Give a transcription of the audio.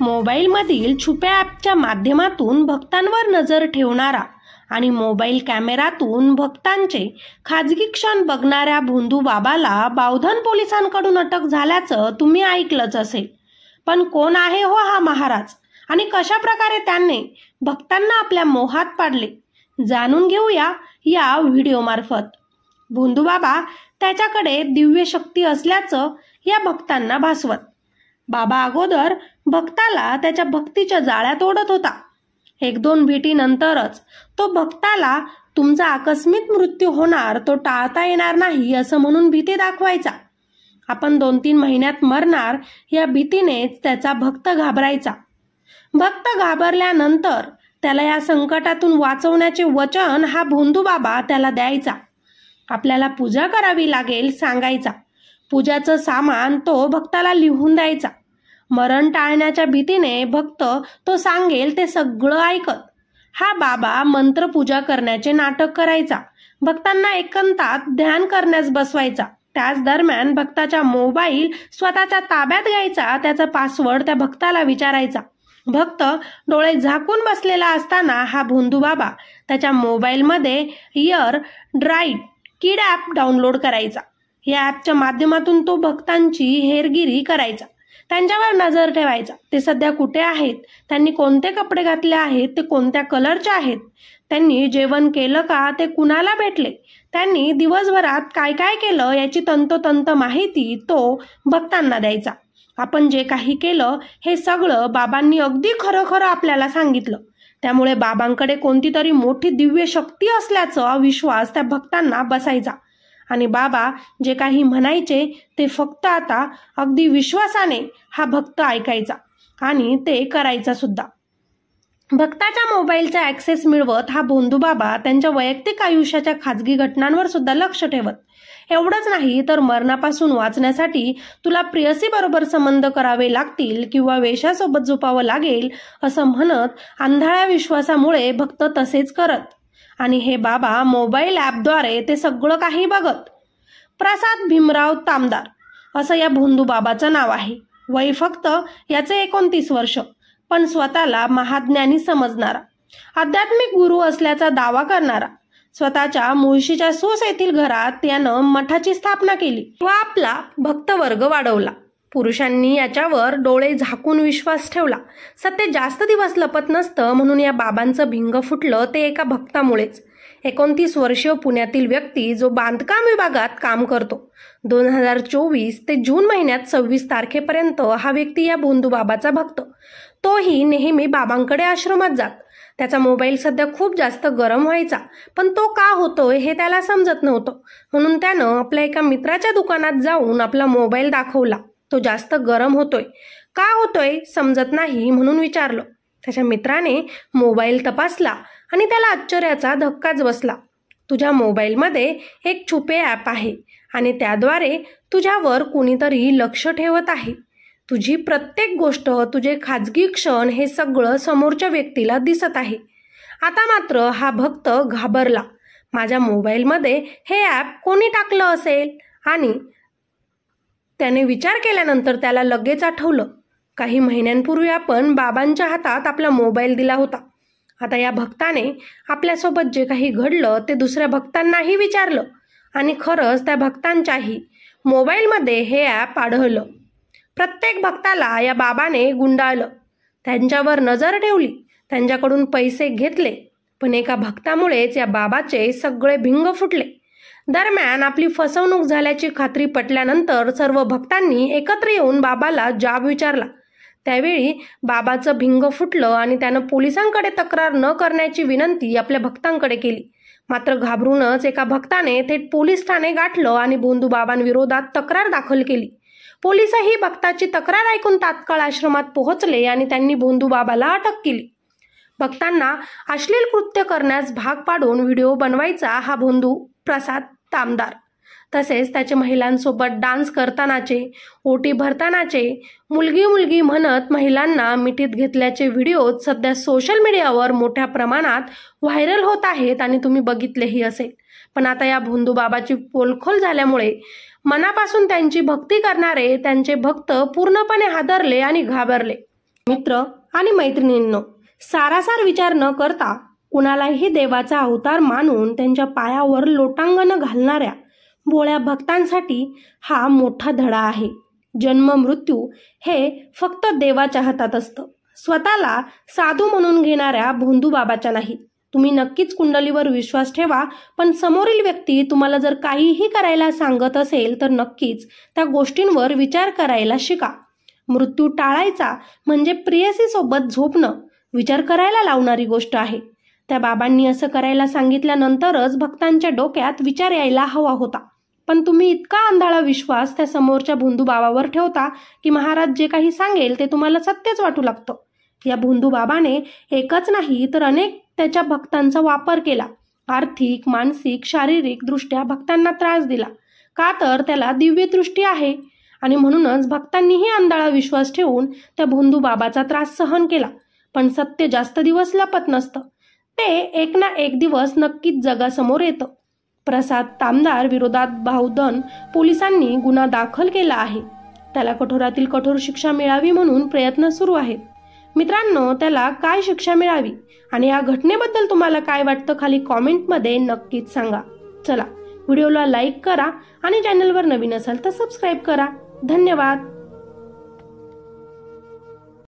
मोबाईलमधील छुप्या ॲपच्या माध्यमातून भक्तांवर नजर ठेवणारा आणि मोबाईल कॅमेऱ्यातून भक्तांचे खाजगी क्षण बघणाऱ्या भोंदू बाबाला बावधन पोलिसांकडून अटक झाल्याचं तुम्ही ऐकलंच असेल. पण कोण आहे हो हा महाराज आणि कशा प्रकारे त्याने भक्तांना आपल्या मोहात पाडले, जाणून घेऊया या व्हिडिओमार्फत. भोंदू बाबा त्याच्याकडे दिव्य शक्ती असल्याचं या भक्तांना भासवत. बाबा अगोदर भक्ताला त्याच्या भक्तीच्या जाळ्यात ओढत होता. 1-2 भेटीनंतरच तो भक्ताला तुमचा आकस्मिक मृत्यू होणार, तो टाळता येणार नाही असं म्हणून भीती दाखवायचा. आपण 2-3 महिन्यात मरणार या भीतीनेच त्याचा भक्त घाबरायचा. भक्त घाबरल्यानंतर त्याला या संकटातून वाचवण्याचे वचन हा भोंदू बाबा त्याला द्यायचा. आपल्याला पूजा करावी लागेल सांगायचा. पूजाचं सामान तो भक्ताला लिहून द्यायचा. मरण टाळण्याच्या भीतीने भक्त तो सांगेल ते सगळं ऐकत हा बाबा मंत्रपूजा करण्याचे नाटक करायचा. भक्तांना एकांतात ध्यान करण्यास बसवायचा. त्याच दरम्यान भक्ताचा मोबाईल स्वतःच्या ताब्यात घ्यायचा. त्याचा पासवर्ड त्या भक्ताला विचारायचा. भक्त डोळे झाकून बसलेला असताना हा भोंदू बाबा त्याच्या मोबाईलमध्ये इयर ड्राईट किड ॲप डाउनलोड करायचा. या ॲपच्या माध्यमातून तो भक्तांची हेरगिरी करायचा. त्यांच्यावर नजर ठेवायचा. ते सध्या कुठे आहेत, त्यांनी कोणते कपडे घातले आहेत, ते कोणत्या कलरचे आहेत, त्यांनी जेवण केलं का, ते कुणाला भेटले, त्यांनी दिवसभरात काय काय केलं याची तंतोतंत माहिती तो भक्तांना द्यायचा. आपण जे काही केलं हे सगळं बाबांनी अगदी खरं खरं आपल्याला सांगितलं. त्यामुळे बाबांकडे कोणती तरी मोठी दिव्य शक्ती असल्याचा विश्वास त्या भक्तांना बसायचा आणि बाबा जे काही म्हणायचे ते फक्त आता अगदी विश्वासाने हा भक्त ऐकायचा आणि ते करायचा सुद्धा. भक्ताच्या मोबाईलचा ॲक्सेस मिळवत हा भोंदू बाबा त्यांच्या वैयक्तिक आयुष्याच्या खाजगी घटनांवर सुद्धा लक्ष ठेवत. एवढंच नाही तर मरणापासून वाचण्यासाठी तुला प्रेयसीबरोबर संबंध करावे लागतील किंवा वेश्यासोबत झोपावं लागेल असं म्हणत आंधळ्या विश्वासामुळे भक्त तसेच करत. आणि हे बाबा मोबाईल ॲपद्वारे ते सगळं काही बघत. प्रसाद भीमराव तामदार असं या भोंदू बाबाचं नाव आहे. वय फक्त याचे 29 वर्ष, पण स्वतःला महाज्ञानी समजणारा, आध्यात्मिक गुरु असल्याचा दावा करणारा. स्वतःच्या मुळशीच्या सूस येथील घरात यानं मठाची स्थापना केली व आपला भक्तवर्ग वाढवला. पुरुषांनी याच्यावर डोळे झाकून विश्वास ठेवला. सत्य जास्त दिवस लपत नसतं म्हणून या बाबांचं भिंग फुटलं ते एका भक्तामुळेच. 29 वर्षीय पुण्यातील व्यक्ती जो बांधकाम विभागात काम करतो. 2024 ते जून महिन्यात 26 तारखेपर्यंत हा व्यक्ती या भोंदू बाबाचा भक्त. तोही नेहमी बाबांकडे आश्रमात जात. त्याचा मोबाईल सध्या खूप जास्त गरम व्हायचा, पण तो का होतोय हे त्याला समजत नव्हतं. म्हणून त्यानं आपल्या एका मित्राच्या दुकानात जाऊन आपला मोबाईल दाखवला. तो जास्त गरम होतोय, का होतोय समजत नाही म्हणून विचारलं. त्याच्या मित्राने मोबाईल तपासला आणि त्याला आश्चर्याचा धक्काच बसला. तुझ्या मोबाईलमध्ये एक छुपे ॲप आहे आणि त्याद्वारे तुझ्यावर कुणीतरी लक्ष ठेवत आहे. तुझी प्रत्येक गोष्ट, तुझे खाजगी क्षण हे सगळं समोरच्या व्यक्तीला दिसत आहे. आता मात्र हा भक्त घाबरला. माझ्या मोबाईलमध्ये हे ॲप कोणी टाकलं असेल? आणि त्याने विचार केल्यानंतर त्याला लगेच आठवलं, काही महिन्यांपूर्वी आपण बाबांच्या हातात आपला मोबाईल दिला होता. आता या भक्ताने आपल्यासोबत जे काही घडलं ते दुसऱ्या भक्तांनाही विचारलं आणि खरंच त्या भक्तांच्याही मोबाईलमध्ये हे ॲप आढळलं. प्रत्येक भक्ताला या बाबाने गुंडाळलं, त्यांच्यावर नजर ठेवली, त्यांच्याकडून पैसे घेतले. पण एका भक्तामुळेच या बाबाचे सगळे भिंग फुटले. दरम्यान आपली फसवणूक झाल्याची खात्री पटल्यानंतर सर्व भक्तांनी एकत्र येऊन बाबाला जाब विचारला. त्यावेळी बाबाचं भिंग फुटलं आणि त्यानं पोलिसांकडे तक्रार न करण्याची विनंती आपल्या भक्तांकडे केली. मात्र घाबरूनच एका भक्ताने थेट पोलीस ठाणे गाठलं आणि भोंदू बाबांविरोधात तक्रार दाखल केली. पोलिसही भक्ताची तक्रार ऐकून तात्काळ आश्रमात पोहोचले आणि त्यांनी भोंदू बाबाला अटक केली. भक्तांना अश्लील कृत्य करण्यास भाग पाडून व्हिडिओ बनवायचा हा भोंदू प्रसाद तामदार. तसेच त्याचे महिलांसोबत डान्स करतानाचे, ओटी भरतानाचे, मुलगी मुलगी म्हणत महिलांना मिठीत घेतल्याचे व्हिडिओ सध्या सोशल मीडियावर मोठ्या प्रमाणात व्हायरल होत आहेत आणि तुम्ही बघितलेही असेल. पण आता या भोंदू बाबाची पोलखोल झाल्यामुळे मनापासून त्यांची भक्ती करणारे त्यांचे भक्त पूर्णपणे हादरले आणि घाबरले. मित्र आणि मैत्रिणींनो, सारासार विचार न करता कुणालाही देवाचा अवतार मानून त्यांच्या पायावर लोटांगण घालणाऱ्या भोळ्या भक्तांसाठी हा मोठा धडा आहे. जन्म मृत्यू हे फक्त देवाच्या हातात असतं, स्वतःला साधू म्हणून घेणाऱ्या भोंदू बाबाच्या नाही. तुम्ही नक्कीच कुंडलीवर विश्वास ठेवा, पण समोरील व्यक्ती तुम्हाला जर काहीही करायला सांगत असेल तर नक्कीच त्या गोष्टींवर विचार करायला शिका. मृत्यू टाळायचा म्हणजे प्रेयसीसोबत झोपणं विचार करायला लावणारी गोष्ट आहे. त्या बाबांनी असं करायला सांगितल्यानंतरच भक्तांच्या डोक्यात विचार यायला हवा होता. पण तुम्ही इतका आंधळा विश्वास त्या समोरच्या भोंदू बाबावर ठेवता की महाराज जे काही सांगेल ते तुम्हाला सत्यच वाटू लागतं. या भोंदू बाबाने एकच नाही तर अनेक त्याच्या भक्तांचा वापर केला. आर्थिक, मानसिक, शारीरिक दृष्ट्या भक्तांना त्रास दिला. का तर त्याला दिव्य दृष्टी आहे आणि म्हणूनच भक्तांनीही आंधळा विश्वास ठेवून त्या भोंदू बाबाचा त्रास सहन केला. पण सत्य जास्त दिवस लपत नसतं, ते एक ना एक दिवस नक्कीच जगासमोर येतं. प्रसाद तामदार विरोधात बावधन पोलिसांनी गुन्हा दाखल केला आहे. त्याला कठोरातील कठोर शिक्षा मिळावी म्हणून प्रयत्न सुरू आहेत. मित्रांनो, त्याला काय शिक्षा मिळावी आणि या घटनेबद्दल तुम्हाला काय वाटतं खाली कॉमेंटमध्ये नक्कीच सांगा. चला, व्हिडिओला लाईक करा आणि चॅनलवर नवीन असाल तर सबस्क्राईब करा. धन्यवाद.